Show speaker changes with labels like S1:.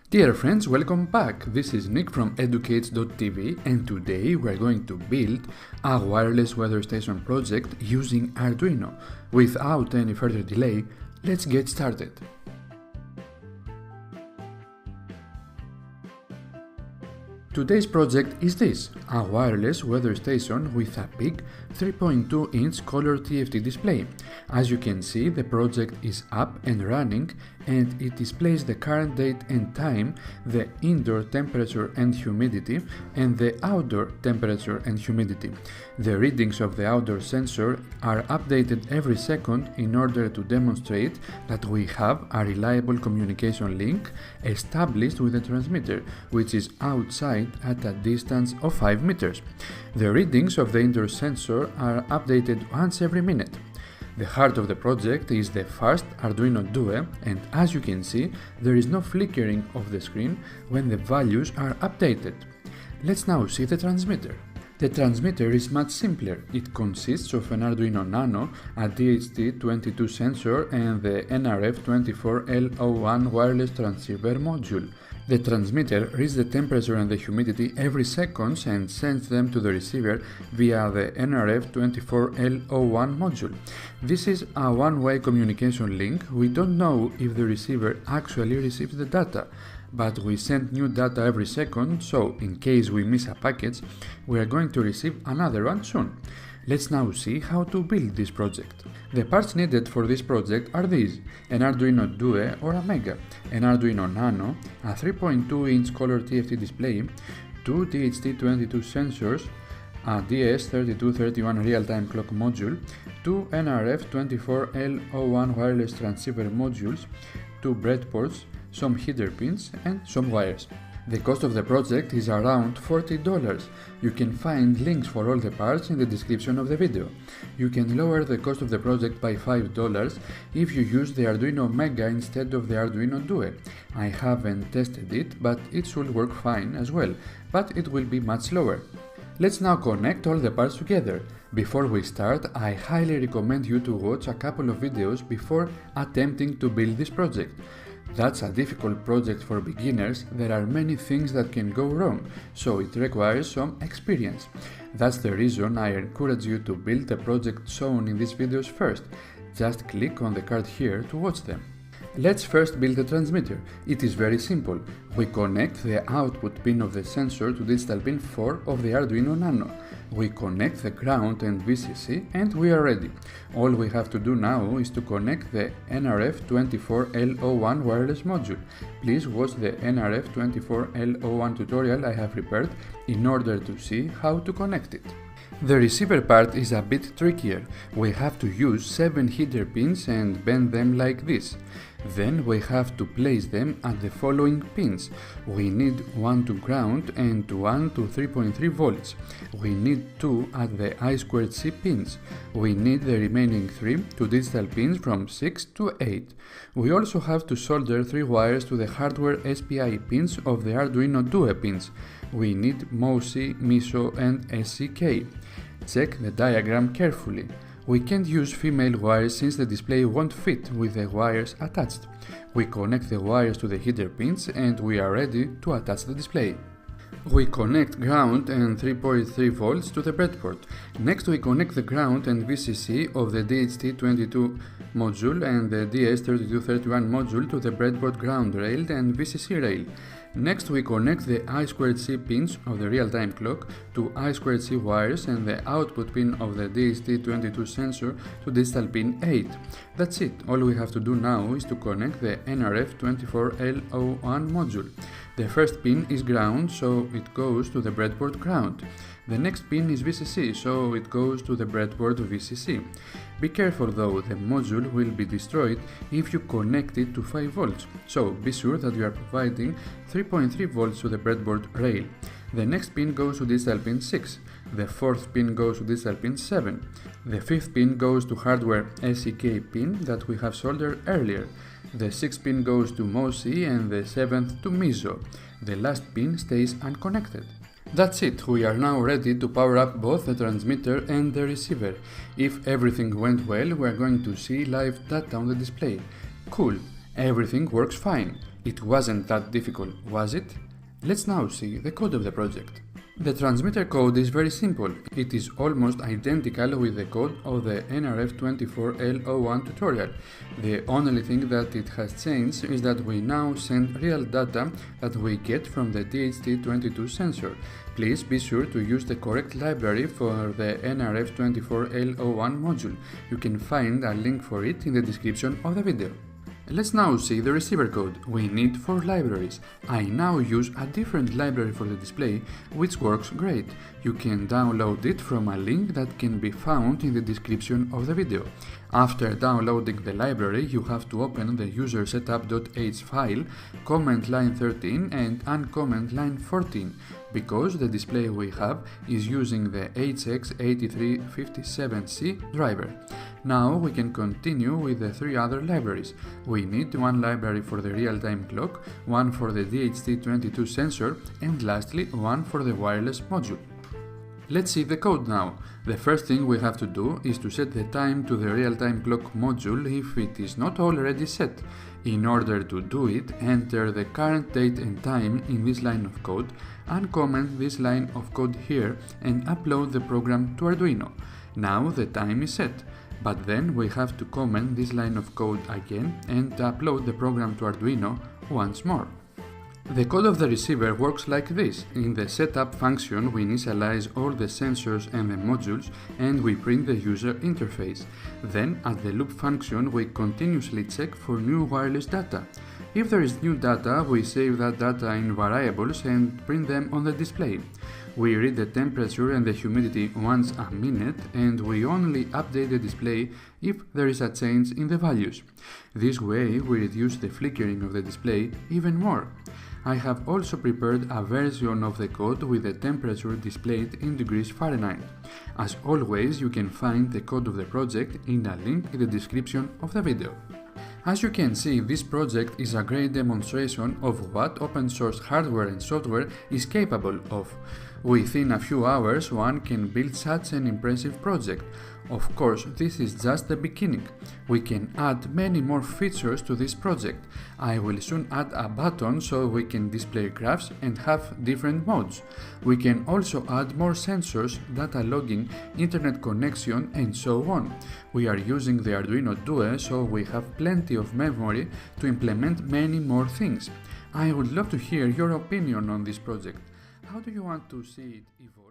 S1: Dear friends, welcome back. This is Nick from educates.tv and today we are going to build a wireless weather station project using Arduino. Without any further delay, let's get started. Today's project is this, a wireless weather station with a big 3.2-inch color TFT display. As you can see, the project is up and running and it displays the current date and time, the indoor temperature and humidity, and the outdoor temperature and humidity. The readings of the outdoor sensor are updated every second in order to demonstrate that we have a reliable communication link established with the transmitter, which is outside at a distance of 5 meters. The readings of the indoor sensor are updated once every minute. The heart of the project is the fast Arduino Due, and as you can see, there is no flickering of the screen when the values are updated. Let's now see the transmitter. The transmitter is much simpler. It consists of an Arduino Nano, a DHT22 sensor, and the NRF24L01 wireless transceiver module. The transmitter reads the temperature and the humidity every second and sends them to the receiver via the NRF24L01 module. This is a one-way communication link. We don't know if the receiver actually receives the data, but we send new data every second, so in case we miss a package, we are going to receive another one soon. Let's now see how to build this project. The parts needed for this project are these: an Arduino Due or a Mega, an Arduino Nano, a 3.2-inch color TFT display, 2 DHT22 sensors, a DS3231 real-time clock module, 2 NRF24L01 wireless transceiver modules, 2 breadboards, some header pins, and some wires. The cost of the project is around $40. You can find links for all the parts in the description of the video. You can lower the cost of the project by $5 if you use the Arduino Mega instead of the Arduino Due. I haven't tested it, but it should work fine as well, but it will be much lower. Let's now connect all the parts together. Before we start, I highly recommend you to watch a couple of videos before attempting to build this project. That's a difficult project for beginners. There are many things that can go wrong, so it requires some experience. That's the reason I encourage you to build the project shown in these videos first. Just click on the card here to watch them. Let's first build the transmitter. It is very simple. We connect the output pin of the sensor to digital pin 4 of the Arduino Nano. We connect the ground and VCC and we are ready. All we have to do now is to connect the NRF24L01 wireless module. Please watch the NRF24L01 tutorial I have prepared in order to see how to connect it. The receiver part is a bit trickier. We have to use 7 header pins and bend them like this. Then we have to place them at the following pins. We need 1 to ground and 1 to 3.3 volts. We need 2 at the I2C pins. We need the remaining 3 to digital pins from 6 to 8. We also have to solder 3 wires to the hardware SPI pins of the Arduino Due pins. We need MOSI, MISO and SCK. Check the diagram carefully. We can't use female wires since the display won't fit with the wires attached. We connect the wires to the header pins and we are ready to attach the display. We connect ground and 3.3 volts to the breadboard. Next we connect the ground and VCC of the DHT22 module and the DS3231 module to the breadboard ground rail and VCC rail. Next we connect the I2C pins of the real-time clock to I2C wires and the output pin of the DHT22 sensor to digital pin 8. That's it. All we have to do now is to connect the NRF24L01 module. The first pin is ground, so it goes to the breadboard ground. The next pin is VCC, so it goes to the breadboard VCC. Be careful though, the module will be destroyed if you connect it to 5 volts, so be sure that you are providing 3.3 volts to the breadboard rail. The next pin goes to digital pin 6, the fourth pin goes to digital pin 7, the fifth pin goes to hardware SCK pin that we have soldered earlier, the sixth pin goes to MOSI and the seventh to MISO. The last pin stays unconnected. That's it, we are now ready to power up both the transmitter and the receiver. If everything went well, we are going to see live data on the display. Cool, everything works fine. It wasn't that difficult, was it? Let's now see the code of the project. The transmitter code is very simple. It is almost identical with the code of the NRF24L01 tutorial. The only thing that it has changed is that we now send real data that we get from the DHT22 sensor. Please be sure to use the correct library for the NRF24L01 module. You can find a link for it in the description of the video. Let's now see the receiver code. We need 4 libraries. I now use a different library for the display, which works great. You can download it from a link that can be found in the description of the video. After downloading the library, you have to open the user setup.h file, comment line 13 and uncomment line 14, because the display we have is using the HX8357C driver. Now we can continue with the 3 other libraries. We need one library for the real-time clock, one for the DHT22 sensor, and lastly one for the wireless module. Let's see the code now. The first thing we have to do is to set the time to the real-time clock module if it is not already set. In order to do it, enter the current date and time in this line of code, uncomment this line of code here and upload the program to Arduino. Now the time is set, but then we have to comment this line of code again and upload the program to Arduino once more. The code of the receiver works like this. In the setup function we initialize all the sensors and the modules and we print the user interface. Then at the loop function we continuously check for new wireless data. If there is new data, we save that data in variables and print them on the display. We read the temperature and the humidity once a minute and we only update the display if there is a change in the values. This way we reduce the flickering of the display even more. I have also prepared a version of the code with the temperature displayed in degrees Fahrenheit. As always, you can find the code of the project in a link in the description of the video. As you can see, this project is a great demonstration of what open source hardware and software is capable of. Within a few hours, one can build such an impressive project. Of course, this is just the beginning. We can add many more features to this project. I will soon add a button so we can display graphs and have different modes. We can also add more sensors, data logging, internet connection and so on. We are using the Arduino Due, so we have plenty of memory to implement many more things. I would love to hear your opinion on this project. How do you want to see it evolve?